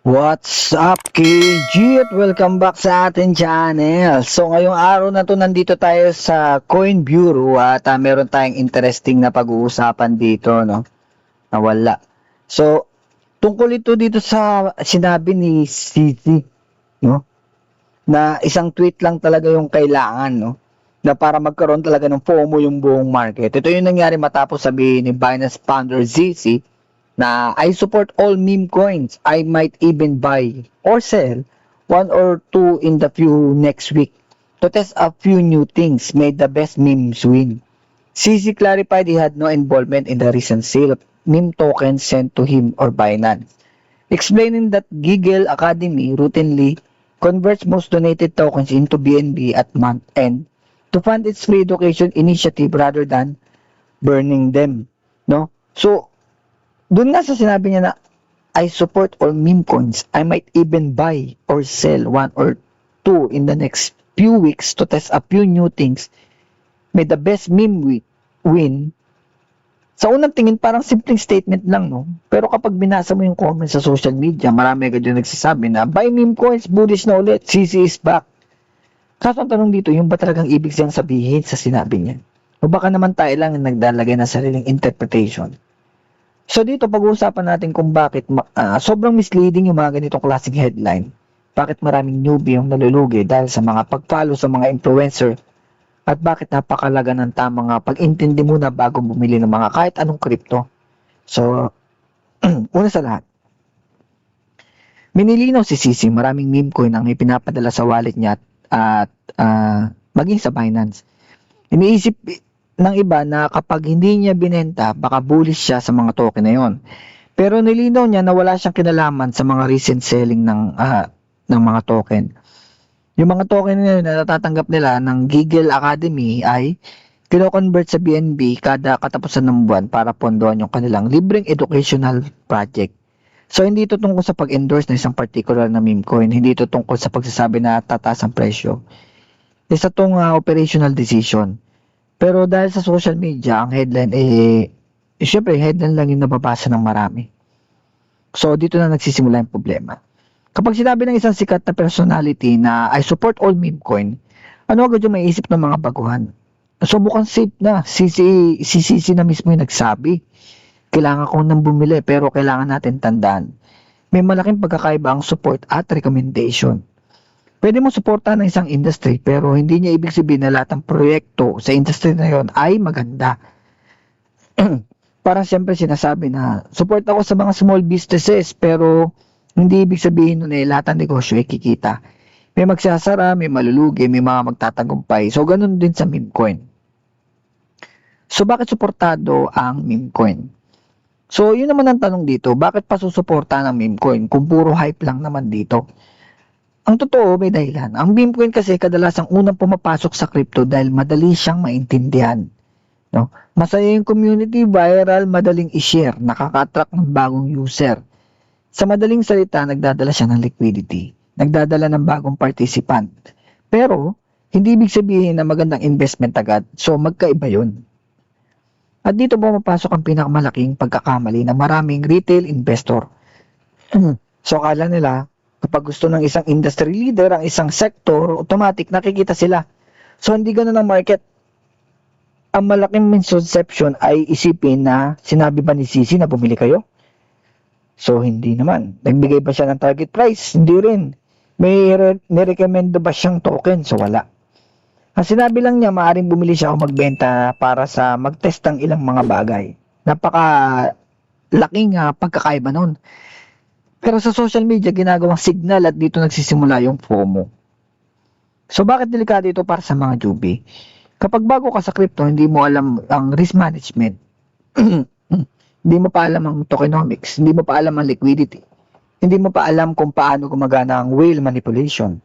What's up, KG? At welcome back sa ating channel. So, ngayong araw na to nandito tayo sa Coin Bureau at meron tayong interesting na pag-uusapan dito, no? Nawala. So, tungkol ito dito sa sinabi ni CZ, no? Na isang tweet lang talaga yung kailangan, no? Na para magkaroon talaga ng FOMO yung buong market. Ito yung nangyari matapos sabihin ni Binance founder ZC na I support all meme coins. I might even buy or sell one or two in the few next week to test a few new things. Made the best memes win. CZ clarified he had no involvement in the recent sale of meme tokens sent to him or Binance, explaining that Giggle Academy routinely converts most donated tokens into BNB at month end to fund its free education initiative rather than burning them. No? So, doon nga sa sinabi niya na I support all meme coins. I might even buy or sell one or two in the next few weeks to test a few new things. May the best meme win. Sa unang tingin, parang simpleng statement lang, no? Pero kapag binasa mo yung comments sa social media, marami agad yung nagsasabi na buy meme coins, bullish na ulit, CC is back. Kaso ang tanong dito, yung ba talagang ibig siyang sabihin sa sinabi niya? O baka naman tayo lang nagdalagay ng sariling interpretation? So dito pag-uusapan natin kung bakit sobrang misleading yung mga ganitong klaseng headline. Bakit maraming newbie yung nalulugi dahil sa mga pag-follow sa mga influencer at bakit napakalaga ng tamang pag-intindi muna bago bumili ng mga kahit anong crypto. So, una sa lahat, minilinaw si CC maraming meme coin ang ipinapadala sa wallet niya at maging sa Binance. Iniisip ng iba na kapag hindi niya binenta, baka bullish siya sa mga token na yon. Pero nilinaw niya na wala siyang kinalaman sa mga recent selling ng mga token. Yung mga token na yun na natatanggap nila ng Giggle Academy ay kino-convert sa BNB kada katapusan ng buwan para pondohan yung kanilang libreng educational project. So, hindi ito tungkol sa pag-endorse ng isang particular na meme coin. Hindi ito tungkol sa pagsasabi na tataas ang presyo. Isa itong operational decision. Pero dahil sa social media, ang headline syempre, headline lang yung nababasa ng marami. So, dito na nagsisimula yung problema. Kapag sinabi ng isang sikat na personality na I support all meme coin, ano agad yung maiisip ng mga baguhan? So, mukhang safe na. CC na mismo yung nagsabi. Kailangan ko nang bumili pero kailangan natin tandaan. May malaking pagkakaiba ang support at recommendation. Pwede mo suportahan ng isang industry pero hindi niya ibig sabihin na lahat ng proyekto sa industry na yon ay maganda. Parang siyempre sinasabi na support ako sa mga small businesses pero hindi ibig sabihin nun lahat ng negosyo ay kikita. May magsasara, may malulugi, may mga magtatagumpay. So ganun din sa meme coin. So bakit suportado ang meme coin? So yun naman ang tanong dito, bakit pa susuportahan ang meme coin kung puro hype lang naman dito? Ang totoo, may dahilan. Ang meme coin kasi kadalasang unang pumapasok sa crypto dahil madali siyang maintindihan. No? Masaya yung community, viral, madaling i-share, nakaka-attract ng bagong user. Sa madaling salita, nagdadala siya ng liquidity, nagdadala ng bagong participant. Pero, hindi ibig sabihin na magandang investment agad. So, magkaiba yun. At dito pumapasok ang pinakamalaking pagkakamali ng maraming retail investor. So, akala nila, kapag gusto ng isang industry leader, ang isang sector, automatic nakikita sila. So, hindi ganun ang market. Ang malaking misconception ay isipin na sinabi ba ni CC na bumili kayo? So, hindi naman. Nagbigay ba siya ng target price? Hindi rin. May nirecommendo ba siyang token? So, wala. Ang sinabi lang niya, maaaring bumili siya o magbenta para sa mag-test ng ilang mga bagay. Napaka-laking pagkakaiba nun. Pero sa social media, ginagawang signal at dito nagsisimula yung FOMO. So, bakit delikado ito para sa mga newbie? Kapag bago ka sa crypto, hindi mo alam ang risk management. Hindi mo pa alam ang tokenomics. Hindi mo pa alam ang liquidity. Hindi mo pa alam kung paano gumagana ang whale manipulation.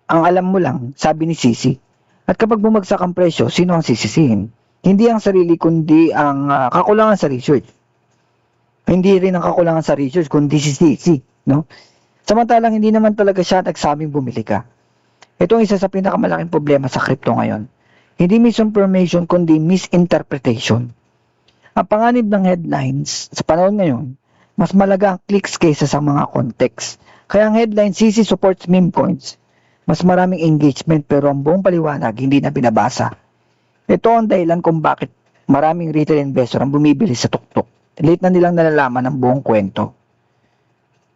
Ang alam mo lang, sabi ni CC. At kapag bumagsak ang presyo, sino ang sisisihin? Hindi ang sarili, kundi ang kakulangan sa research. Hindi rin ang kakulangan sa research, kundi si CC, no? Samantalang hindi naman talaga siya nagsabing bumili ka. Ito ang isa sa pinakamalaking problema sa crypto ngayon. Hindi misinformation, kundi misinterpretation. Ang panganib ng headlines sa panahon ngayon Mas malaga ang clicks kaysa sa mga context. Kaya ang headline, CC supports meme coins. Mas maraming engagement pero ang buong paliwanag hindi na binabasa. Ito ang dahilan kung bakit maraming retail investor ang bumibili sa tuktok. Late na nilang nalalaman ang buong kwento.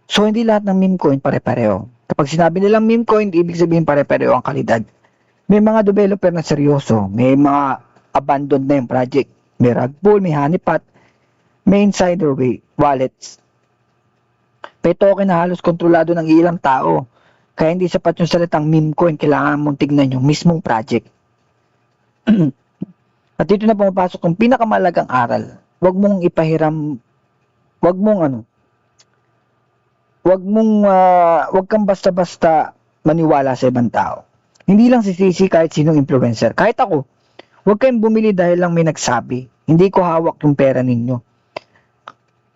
So hindi lahat ng meme coin pare-pareho. Kapag sinabi nilang meme coin, ibig sabihin pare-pareho ang kalidad. May mga developer na seryoso, may mga abandoned na yung project, may rug pull, may honeypot, may insider wallets. May token na halos kontrolado ng ilang tao. Kaya hindi sapat yung salitang meme coin, kailangan mong tignan yung mismong project. At dito na pumapasok yung pinakamalagang aral. Huwag mong ipahiram, huwag kang basta-basta maniwala sa ibang tao. Hindi lang si Sisi, kahit sinong influencer. Kahit ako, huwag kayong bumili dahil lang may nagsabi. Hindi ko hawak yung pera ninyo.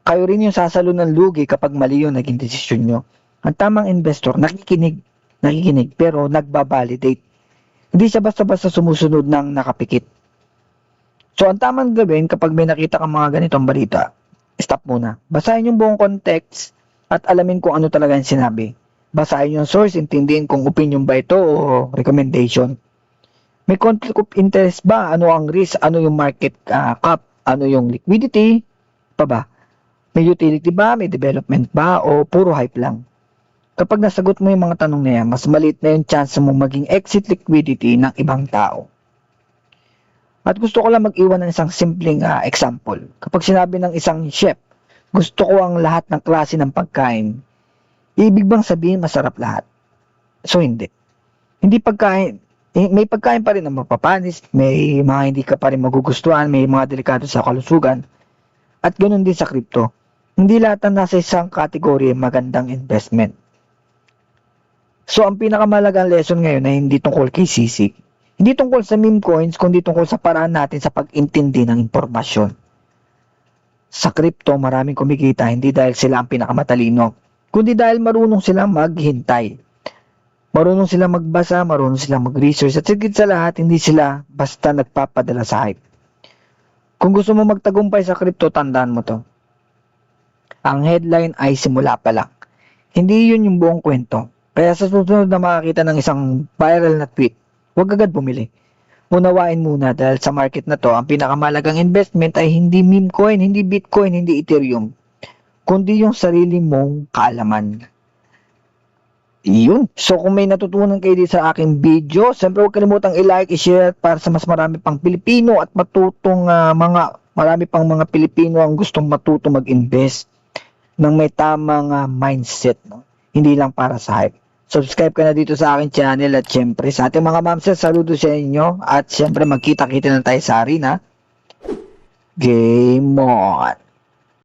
Kayo rin yung sasalo ng lugi kapag mali yung naging desisyon nyo. Ang tamang investor, nakikinig pero nagbabalidate. Hindi siya basta-basta sumusunod ng nakapikit. So, ang tamang gawin kapag may nakita kang mga ganitong balita, stop muna. Basahin yung buong context at alamin kung ano talaga yung sinabi. Basahin yung source, intindihin kung opinion ba ito o recommendation. May conflict of interest ba? Ano ang risk? Ano yung market cap? Ano yung liquidity? Pa ba? May utility ba? May development ba? O puro hype lang? Kapag nasagot mo yung mga tanong na yan, mas maliit na yung chance mo maging exit liquidity ng ibang tao. At gusto ko lang mag-iwan ng isang simpleng example. Kapag sinabi ng isang chef, gusto ko ang lahat ng klase ng pagkain, ibig bang sabihin masarap lahat? So hindi. Hindi pagkain. May pagkain pa rin na mapapanis, may mga hindi ka pa rin magugustuhan, may mga delikado sa kalusugan. At ganoon din sa crypto. Hindi lahat ng nasa isang kategory magandang investment. So, ang pinakamalagang lesson ngayon ay hindi tungkol kay Sisi. Hindi tungkol sa meme coins, kundi tungkol sa paraan natin sa pag-intindi ng impormasyon. Sa crypto, maraming kumikita hindi dahil sila ang pinakamatalino, kundi dahil marunong silang maghintay. Marunong silang magbasa, marunong silang mag-research, at sigit sa lahat, hindi sila basta nagpapadala sa hype. Kung gusto mo magtagumpay sa crypto, tandaan mo to. Ang headline ay simula pa lang. Hindi yun yung buong kwento. Kaya sa susunod na makakita ng isang viral na tweet, huwag agad bumili. Unawain muna dahil sa market na to, ang pinakamalagang investment ay hindi meme coin, hindi Bitcoin, hindi Ethereum, kundi yung sarili mong kaalaman. Yun. So kung may natutunan kayo dito sa aking video, siyempre huwag kalimutang i-like, i-share para sa mas marami pang Pilipino at marami pang mga Pilipino ang gustong matutong mag-invest ng may tamang mindset, no? Hindi lang para sa hype. Subscribe ka na dito sa aking channel at syempre sa ating mga mamsel, saludo sa inyo at syempre magkita-kita na tayo sa arena. Game on!